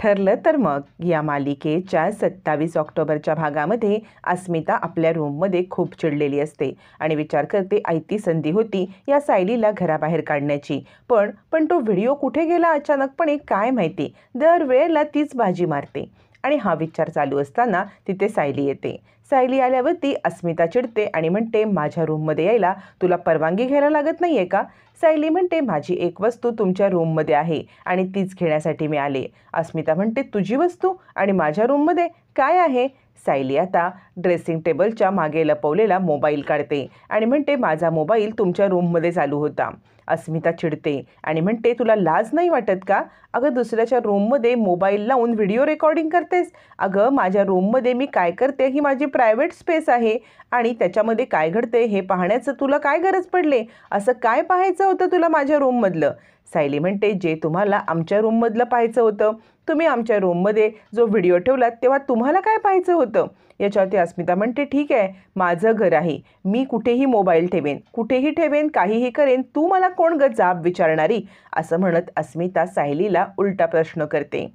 ठरलं तर मग या मालिकेच्या 27 ऑक्टोबरच्या भागामध्ये अस्मिता आपल्या रूममध्ये खूप चिडलेली असते आणि विचार करते आयती संधी होती या सायलीला घराबाहेर काढण्याची, पण तो व्हिडिओ कुठे गेला अचानकपणे काय माहिती. दरवेळेला तीच बाजी मारते आणि हा विचार चालू असताना तिथे सायली येते. सायली आल्यावरती अस्मिता चिडते आणि म्हणते, माझ्या रूममध्ये यायला तुला परवानगी घ्यायला लागत नाहीये का? सायली म्हणते, माझी एक वस्तू तुमच्या रूममध्ये आहे आणि तीच घेण्यासाठी मी आले. अस्मिता म्हणते, तुझी वस्तू आणि माझ्या रूममध्ये काय आहे? सायली आता ड्रेसिंग टेबलच्या मागे लपवलेला मोबाईल काढते आणि म्हणते, माझा मोबाईल तुमच्या रूममध्ये चालू होता. अस्मिता चिडते आणि म्हणते, तुला लाज नाही वाटत का? अगं, दुसऱ्याच्या रूममध्ये मोबाईल लावून व्हिडिओ रेकॉर्डिंग करतेस? अगं, माझ्या रूममध्ये मी काय करते ही माझी प्रायव्हेट स्पेस आहे आणि त्याच्यामध्ये काय घडते हे पाहण्याचं तुला काय गरज पडले? असं काय पाहायचं होतं तुला माझ्या रूममधलं? सायली म्हणते, जे तुम्हाला आमच्या रूममधलं पाहायचं होतं. तुम्ही आमच्या रूममध्ये जो व्हिडिओ ठेवलात तेव्हा तुम्हाला काय पाहायचं होतं? याच्यावरती अस्मिता म्हणते, ठीक आहे, माझं घर आहे, मी कुठेही मोबाईल ठेवेन, कुठेही ठेवेन, काहीही करेन, तू मला कोण ग जाब विचारणारी? असं म्हणत अस्मिता सायलीला उलटा प्रश्न करते.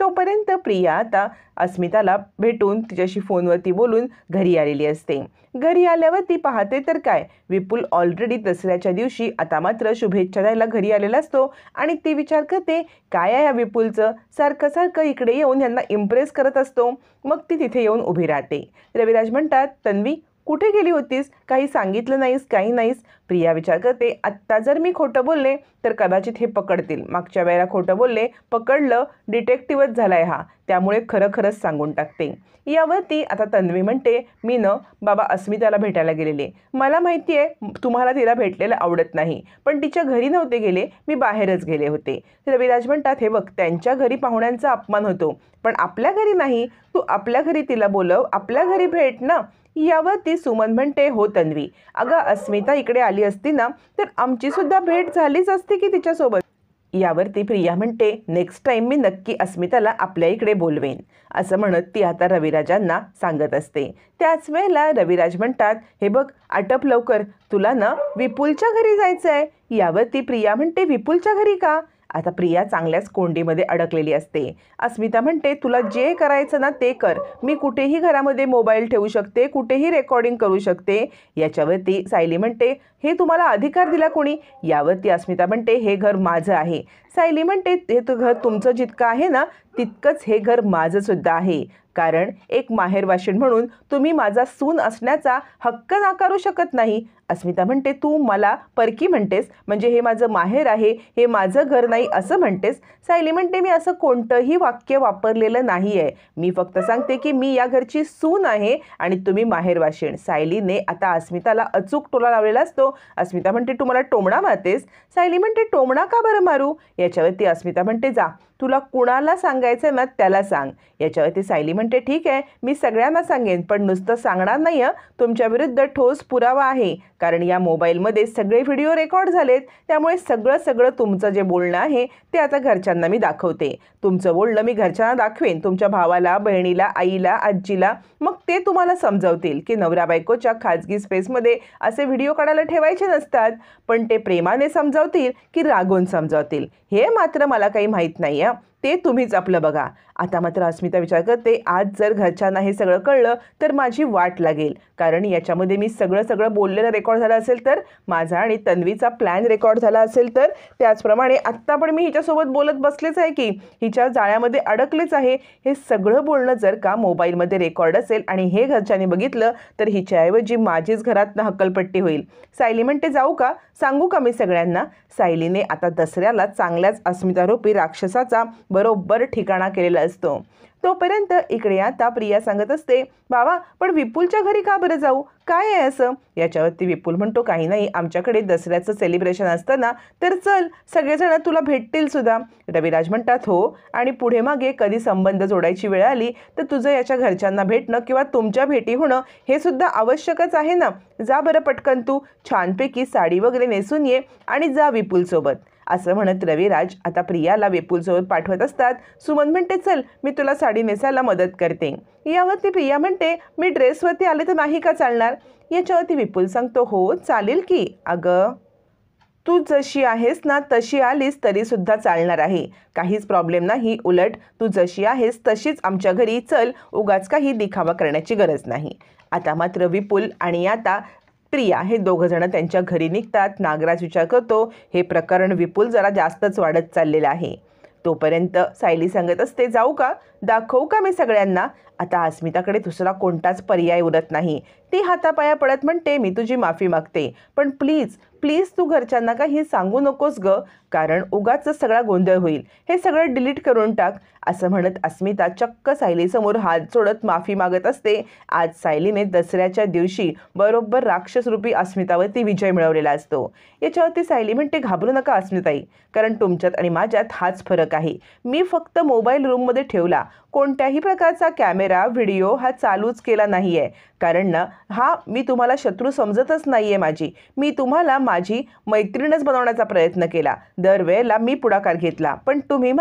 तोपर्यंत प्रिया आता अस्मिताला भेटून तिच्याशी फोनवरती बोलून घरी आलेली असते. घरी आल्यावर ती पाहते तर काय, विपुल ऑलरेडी दसऱ्याच्या दिवशी आता मात्र शुभेच्छा द्यायला घरी आलेला असतो आणि ती विचार करते, काय आहे या विपुलचं, सारखं सारखं इकडे येऊन यांना इम्प्रेस करत असतो. मग ती तिथे येऊन उभी राहते. रविराज म्हणतात, तन्वी कुठे गेली होतीस? काही सांगितलं नाहीस, काही नाहीस. प्रिया विचार करते, आत्ता जर मी खोटं बोलले तर कदाचित हे पकडतील. मागच्या वेळेला खोटं बोलले, पकडलं, डिटेक्टिव्हच झालाय हा, त्यामुळे खरं खरंच सांगून टाकते. यावरती आता तन्वी म्हणते, मी बाबा अस्मिताला भेटायला गेलेले. मला माहिती आहे तुम्हाला तिला भेटलेलं आवडत नाही, पण तिच्या घरी नव्हते गेले, मी बाहेरच गेले होते. रविराज म्हणतात, हे बघ, त्यांच्या घरी पाहुण्यांचा अपमान होतो, पण आपल्या घरी नाही. तू आपल्या घरी तिला बोलव, आपल्या घरी भेट ना. यावरती सुमन म्हणते, हो तन्वी, अगं अस्मिता इकडे आली असती ना तर आमची सुद्धा भेट झालीच असती की तिच्यासोबत. यावरती प्रिया म्हणते, नेक्स्ट टाइम मी नक्की अस्मिताला आपल्या इकडे बोलवेन. असं म्हणत ती आता रविराजांना सांगत असते. त्याच वेळेला रविराज म्हणतात, हे बघ, आटप लवकर, तुला विपुलच्या घरी जायचं आहे. यावरती प्रिया म्हणते, विपुलच्या घरी का? आता प्रिया चांगल्याच कोंडीमध्ये अडकलेली असते. अस्मिता म्हणते, तुला जे करायचं ना ते कर, मी कुठेही घरामध्ये मोबाईल ठेवू शकते, कुठेही रेकॉर्डिंग करू शकते. याच्यावरती सायली म्हणते, हे तुम्हाला अधिकार दिला कोणी? यावरती अस्मिता म्हणते, हे घर माझं आहे. सायली म्हणते, हे घर तुमचं जितकं आहे ना तितकंच हे घर माझं सुद्धा आहे, कारण एक माहेरवाशीण म्हणून तुम्ही माझा सून असण्याचा हक्क नाकारू शकत नाही. अस्मिता म्हणते, तू मला परकी म्हणतेस, म्हणजे हे माझं माहेर आहे, हे माझं घर नाही असं म्हणतेस? सायली म्हणते, मी असं कोणतंही वाक्य वापरलेलं नाही आहे, मी फक्त सांगते की मी या घरची सून आहे आणि तुम्ही माहेरवाशीण. सायलीने आता अस्मिताला अचूक टोला लावलेला असतो. अस्मिता म्हणते, तू मला टोमणा मारतेस? सायली म्हणते, टोमणा का बरं मारू? याच्यावरती अस्मिता म्हणते, जा, तुला कुणाला सांगायचं ना त्याला सांग. याच्यावरती सायली म्हणते, ठीक आहे, मी सगळ्यांना सांगेन, पण नुसतं सांगणार नाही हं, तुमच्या विरुद्ध ठोस पुरावा आहे, कारण या मोबाईलमध्ये सगळे व्हिडिओ रेकॉर्ड झालेत. त्यामुळे सगळं तुमचं जे बोलणं आहे ते आता घरच्यांना मी दाखवते. तुमचं बोलणं मी घरच्यांना दाखवेन, तुमच्या भावाला, बहिणीला, आईला, आजीला. मग ते तुम्हाला समजावतील की नवरा बायकोच्या खाजगी स्पेसमध्ये असे व्हिडिओ काढायला ठेवायचे नसतात. पण ते प्रेमाने समजावतील की रागवून समजावतील हे मात्र मला काही माहीत नाही आहे, ते तुम्हीच आपलं बघा. आता मात्र अस्मिता विचार करते, आज जर घरच्यांना हे सगळं कळलं तर माझी वाट लागेल, कारण याच्यामध्ये मी सगळं बोललेलं रेकॉर्ड झालं असेल तर, माझा आणि तन्वीचा प्लॅन रेकॉर्ड झाला असेल तर, त्याचप्रमाणे आत्ता पण मी हिच्यासोबत बोलत बसलेच आहे की हिच्या जाळ्यामध्ये अडकलेच आहे. हे सगळं बोलणं जर का मोबाईलमध्ये रेकॉर्ड असेल आणि हे घरच्यांनी बघितलं तर हिच्याऐवजी माझीच घरातनं हक्कलपट्टी होईल. सायली म्हणते, जाऊ का, सांगू का मी सगळ्यांना? सायलीने आता दसऱ्याला चांगल्याच अस्मितारूपी राक्षसाचा बरोबर ठिकाणा केलेला असतो. तोपर्यंत इकडे आता प्रिया सांगत असते, बाबा, पण विपुलच्या घरी का बरं जाऊ, काय आहे असं? याच्यावरती विपुल म्हणतो, काही नाही, आमच्याकडे दसऱ्याचं सेलिब्रेशन असतं ना, तर चल, सगळेजण तुला भेटतील सुद्धा. रविराज म्हणतात, हो, आणि पुढे मागे कधी संबंध जोडायची वेळ आली तर तुझं याच्या घरच्यांना भेटणं किंवा तुमच्या भेटी होणं हे सुद्धा आवश्यकच आहे ना. जा बरं पटकन, तू छानपैकी साडी वगैरे नेसून ये आणि जा विपुलसोबत. असं म्हणत रविराज आता प्रियाला विपुलसोबत पाठवत असतात. सुमन म्हणते, चल, मी तुला साडी नेसायला मदत करते. यावरती प्रिया म्हणते, मी ड्रेसवरती आले तर नाही का चालणार? याच्यावरती विपुल सांगतो, हो चालेल की, अगं तू जशी आहेस ना तशी आलीस तरीसुद्धा चालणार आहे, काहीच प्रॉब्लेम नाही. उलट तू जशी आहेस तशीच आमच्या घरी चल, उगाच काही दिखावा करण्याची गरज नाही. आता मात्र विपुल आणि आता प्रिया हे दोघंजणं त्यांच्या घरी निघतात. नागराज विचार करतो, हे प्रकरण विपुल जरा जास्तच वाढत चाललेलं आहे. तोपर्यंत सायली सांगत असते, जाऊ का, दाखवू का मी सगळ्यांना. आता अस्मिताकडे दुसरा कोणताच पर्याय उरत नाही. ती हातापाया पडत म्हणते, मी तुझी माफी मागते, पण प्लीज प्लीज तू घरच्यांना काही सांगू नकोस ग, कारण उगाच सगळा गोंधळ होईल. हे सगळं डिलीट करून टाक. असं म्हणत अस्मिता चक्क सायलीसमोर हात जोडत माफी मागत असते. आज सायलीने दसऱ्याच्या दिवशी बरोबर राक्षसरूपी अस्मितावरती विजय मिळवलेला असतो. याच्यावरती सायली म्हणते, घाबरू नका अस्मिताई, कारण तुमच्यात आणि माझ्यात हाच फरक आहे. मी फक्त मोबाईल रूममध्ये ठेवला, कोणत्याही प्रकारचा कॅमेरा व्हिडिओ हा चालूच केला नाही आहे, कारण ना हा मी तुम्हाला शत्रू समजतच नाही आहे माझी. मी तुम्हाला माझी मैत्रीणच बनवण्याचा प्रयत्न केला. दरवेळेला मी पुढाकार घेतला, पण तुम्ही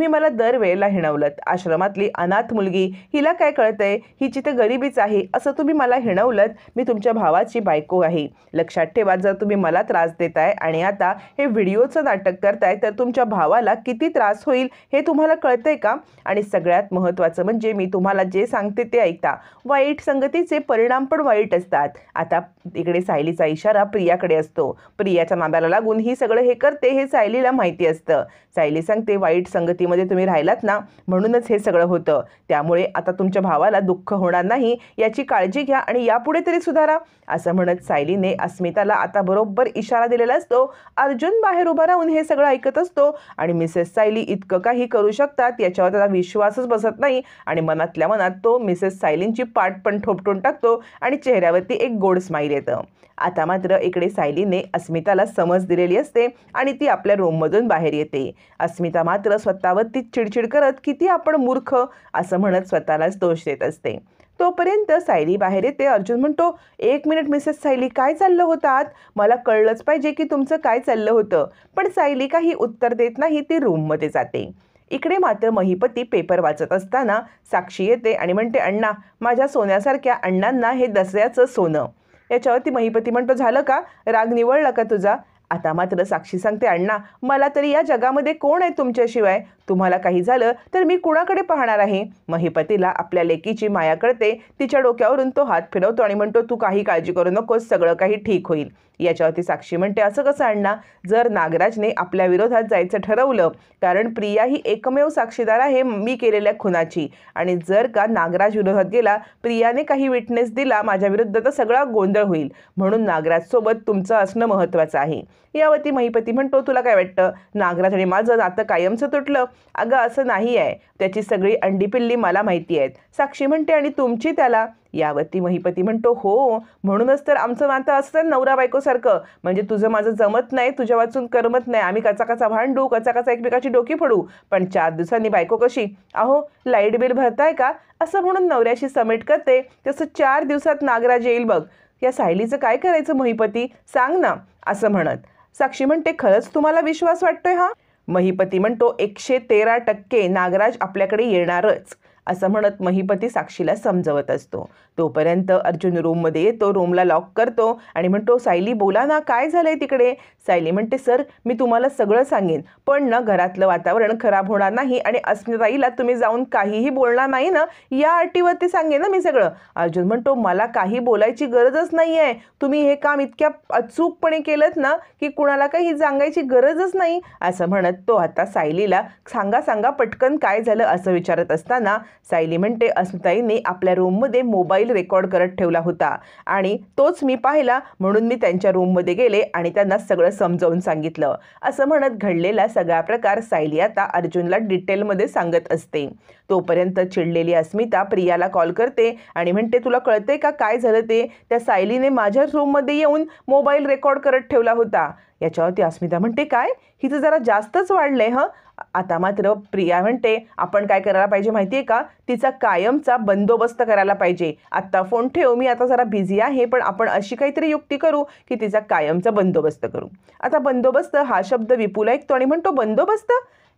मला दरवेळेला हिणवलत. आश्रमातली अनाथ मुलगी, हिला काय कळतंय, हिची तर गरिबीच आहे असं तुम्ही मला हिणवलत. मी तुमच्या भावाची बायको आहे. लक्षात ठेवा, जर तुम्ही मला त्रास देताय आणि आता हे व्हिडिओचं नाटक करताय तर तुमच्या भावाला किती त्रास होईल हे तुम्हाला कळतंय का. आणि सगळ्यात महत्त्वाचं म्हणजे मी तुम्हाला जे सांगते ते ऐकता. वाईट संगतीचे परिणाम पण वाईट असतात. आता इकडे सायलीचा इशारा प्रियाकडे असतो. प्रियाच्या नादाला लागून ही सगळं हे करते हे सायलीला माहिती असतं. सायली सांगते, वाईट संगतीमध्ये तुम्ही राहिलात ना, म्हणूनच हे सगळं होतं. त्यामुळे आता तुमच्या भावाला दुःख होणार नाही याची काळजी घ्या आणि यापुढे तरी सुधारा. असं म्हणत सायलीने अस्मिताला आता बरोबर इशारा दिलेला असतो. अर्जुन बाहेर उभा राहून हे सगळं ऐकत असतो आणि मिसेस सायली इतकं काही करू शकतात याच्यावर त्याचा विश्वासच बसत नाही आणि मनातल्या मनात तो मिसेस सायलींची पाठ पण ठोपटून टाकतो आणि चेहऱ्यावरती एक गोड स्माईल येतं. आता मात्र इकडे सायलीने अस्मिताला समज दिलेली असते आणि ती आपल्या रूममधून बाहेर येते. अस्मिता मात्र स्वतःवरती चिडचिड करत, किती आपण मूर्ख असं म्हणत स्वतःलाच दोष देत असते. तोपर्यंत सायली बाहेर येते. अर्जुन म्हणतो, एक मिनिट मिसेस सायली, काय चाललं होतं आत, मला कळलंच पाहिजे की तुमचं काय चाललं होतं. पण सायली काही उत्तर देत नाही, ती रूममध्ये जाते. इकडे मात्र महिपती पेपर वाचत असताना साक्षी येते आणि म्हणते, अण्णा, माझ्या सोन्यासारख्या अण्णांना हे दसऱ्याचं सोनं. याच्यावरती महिपती म्हणतो, झालं का, राग निवळला का तुझा. आता मात्र साक्षी सांगते, अण्णा, मला तरी या जगामध्ये कोण आहे तुमच्याशिवाय, तुम्हाला काही झालं तर मी कुणाकडे पाहणार आहे. महिपतीला आपल्या लेकीची माया कळते. तिच्या डोक्यावरून तो हात फिरवतो आणि म्हणतो, तू काही काळजी करू नकोस, सगळं काही ठीक होईल. याच्यावरती साक्षी म्हणते, असं कसं अण्णा, जर नागराजने आपल्या विरोधात जायचं ठरवलं, कारण प्रिया ही एकमेव साक्षीदार आहे मी केलेल्या खुनाची, आणि जर का नागराज विरोधात गेला, प्रियाने काही विटनेस दिला माझ्या विरुद्ध, तर सगळा गोंधळ होईल. म्हणून नागराजसोबत तुमचं असणं महत्त्वाचं आहे. यावरती महिपती म्हणतो, तुला काय वाटतं, नागराज आणि माझं नातं कायमचं तुटलं. अगं असं नाही आहे, त्याची सगळी अंडीपिल्ली मला माहिती आहेत. साक्षी म्हणते, आणि तुमची त्याला. यावरती महिपती म्हणतो, हो, म्हणूनच तर आमचं नातं असतं नवरा बायकोसारखं. म्हणजे तुझं माझं जमत नाही, तुझ्या वाचून करमत नाही, आम्ही कचा भांडू, कचा एकमेकाची डोकी फोडू, पण 4 दिवसांनी बायको कशी, अहो लाईट बिल भरताय का, असं म्हणून नवऱ्याशी समेट करते. तसं 4 दिवसात नागराज येईल बघ. या सायलीचं काय करायचं महिपती, सांग ना, असं म्हणत साक्षी म्हणते, खरंच तुम्हाला विश्वास वाटतोय हा. महिपती म्हणतो, 113% नागराज आपल्याकडे येणारच, असं म्हणत महिपती साक्षीला समजवत असतो. तोपर्यंत अर्जुन रूममध्ये येतो, रूमला लॉक करतो आणि म्हणतो, सायली बोला ना, काय झालंय तिकडे. सायली म्हणते, सर मी तुम्हाला सगळं सांगेन, पण ना घरातलं वातावरण खराब होणार नाही आणि अस्मिताईला तुम्ही जाऊन काहीही बोलणार नाही ना, या अटीवरती सांगेन ना मी सगळं. अर्जुन म्हणतो, मला काही बोलायची गरजच नाही आहे, तुम्ही हे काम इतक्या अचूकपणे केलं ना की कुणाला काही सांगायची गरजच नाही, असं म्हणत तो आता सायलीला सांगा पटकन काय झालं असं विचारत असताना सायली म्हणते, अस्मिताईने आपल्या रूममध्ये मोबाईल रेकॉर्ड करत ठेवला होता आणि तोच मी पाहिला, म्हणून मी त्यांच्या रूममध्ये गेले आणि त्यांना सगळं समजावून सांगितलं. असं म्हणत घडलेला सगळा प्रकार सायली आता अर्जुनला डिटेलमध्ये सांगत असते. तोपर्यंत चिडलेली अस्मिता प्रियाला कॉल करते आणि म्हणते, तुला कळते का काय झालं ते, त्या सायलीने माझ्या रूममध्ये येऊन मोबाईल रेकॉर्ड करत ठेवला होता. याच्यावरती अस्मिता म्हणते, काय, हिचं जरा जास्तच वाढलंय हं. आता मात्र प्रिया म्हणते, आपण काय करायला पाहिजे माहिती आहे का, तिचा कायमचा बंदोबस्त करायला पाहिजे. आत्ता फोन ठेव, मी आता जरा बिझी आहे, पण आपण अशी काहीतरी युक्ती करू की तिचा कायमचा बंदोबस्त करू. आता बंदोबस्त हा शब्द विपुल ऐकतो आणि म्हणतो, बंदोबस्त.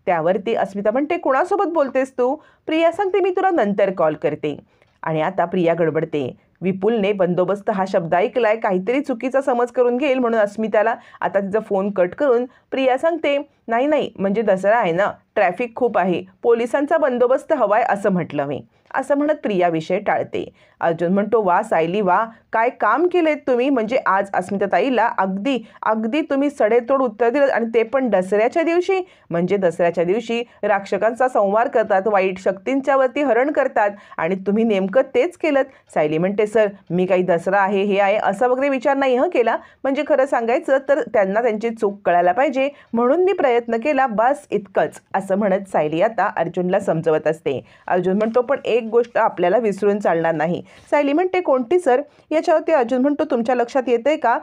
त्यावरती अस्मिता म्हणते, कुणासोबत बोलतेस तू. प्रिया सांगते, मी तुला नंतर कॉल करते. आणि आता प्रिया गडबडते, विपुलने बंदोबस्त हा शब्द ऐकलाय, काहीतरी चुकीचा समज करून घेईल म्हणून अस्मिताला आता तिचा फोन कट करून प्रिया सांगते, नाही नाही म्हणजे दसरा आहे ना, ट्रॅफिक खूप आहे, पोलिसांचा बंदोबस्त हवाय असं म्हटलं मी, असं म्हणत प्रिया विषय टाळते. अर्जुन म्हणतो, वा सायली वा, काय काम केलेत तुम्ही, म्हणजे आज अस्मिताताईला अगदी अगदी तुम्ही सडेतोड उत्तर दिलं आणि ते पण दसऱ्याच्या दिवशी. म्हणजे दसऱ्याच्या दिवशी राक्षकांचा संवार करतात, वाईट शक्तींच्या वरती हरण करतात आणि तुम्ही नेमकं तेच केलं. सायली म्हणते, सर मी काही दसरा आहे हे आहे असा वगैरे विचार नाही केला, म्हणजे खरं सांगायचं तर त्यांना त्यांची चूक कळायला पाहिजे म्हणून मी प्रयत्न केला, बस इतकंच, असं म्हणत सायली आता अर्जुनला समजवत असते. अर्जुन म्हणतो, पण एक गोष्ट आपल्याला विसरून चालणार नाही. सायली म्हणते, कोणती सर. याच्यावरती अर्जुन म्हणतो, तुमच्या लक्षात येते का,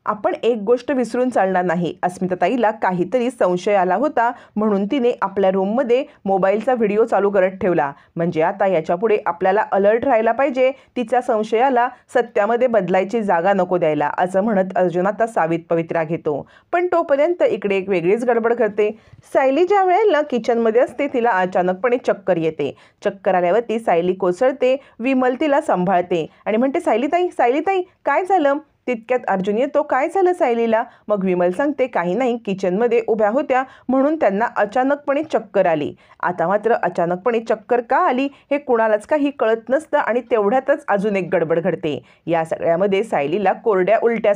आपण एक गोष्ट विसरून चालणार नाही. अस्मिताताईला काहीतरी संशय आला होता म्हणून तिने आपल्या रूममध्ये मोबाईलचा व्हिडिओ चालू करत ठेवला. म्हणजे आता याच्यापुढे आपल्याला अलर्ट राहायला पाहिजे, तिच्या संशयाला सत्यामध्ये बदलायची जागा नको द्यायला, असं म्हणत अर्जुन आता सावित पवित्रा घेतो. पण तोपर्यंत इकडे एक वेगळीच गडबड करते. सायली ज्या वेळेला किचनमध्ये असते तिला अचानकपणे चक्कर येते. चक्कर आल्यावरती सायली कोसळते. विमल तिला सांभाळते आणि म्हणते, सायलीताई काय झालं. तितक्यात अर्जुन येतो, काय झालं सायलीला. मग विमल सांगते, काही नाही, किचनमध्ये उभ्या होत्या म्हणून त्यांना अचानकपणे चक्कर आली. आता मात्र अचानकपणे चक्कर का आली हे कुणालाच काही कळत नसतं आणि तेवढ्यातच अजून एक गडबड घडते. या सगळ्यामध्ये सायलीला कोरड्या उलट्या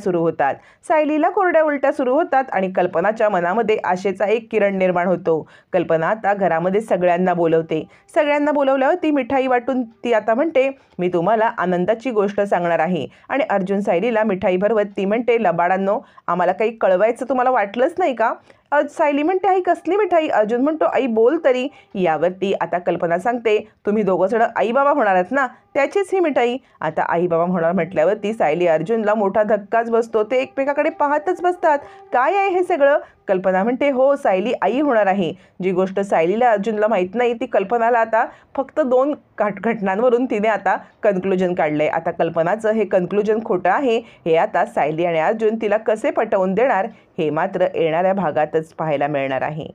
सुरू होतात आणि कल्पनाच्या मनामध्ये आशेचा एक किरण निर्माण होतो. कल्पना आता घरामध्ये सगळ्यांना बोलवल्यावर ती मिठाई वाटून ती आता म्हणते, मी तुम्हाला आनंदाची गोष्ट सांगणार आहे. आणि अर्जुन सायलीला मिठाई भरवत ती म्हणते, लबाडांनो, आम्हाला काही कळवायचं तुम्हाला वाटलंच नाही का. सायली म्हणते, आई कसली मिठाई. अर्जुन म्हणतो, आई बोल तरी. यावरती आता कल्पना सांगते, तुम्ही दोघं जण आई बाबा होणार आहात ना, त्याचीच ही मिठाई. आता आई बाबा होणार म्हटल्यावरती सायली अर्जुनला मोठा धक्काच बसतो. ते एकमेकाकडे पाहतच बसतात. काय आहे हे सगळं. कल्पना म्हणते, हो सायली आई होणार आहे. जी गोष्ट सायलीला अर्जुनला माहीत नाही ती कल्पनाला आता फक्त 2 घटनांवरून तिने आता कन्क्लुजन काढलंय. आता कल्पनाचं हे कन्क्लुजन खोटं आहे हे आता सायली आणि अर्जुन तिला कसे पटवून देणार हे मात्र येणाऱ्या भागातच पाहायला मिळणार आहे.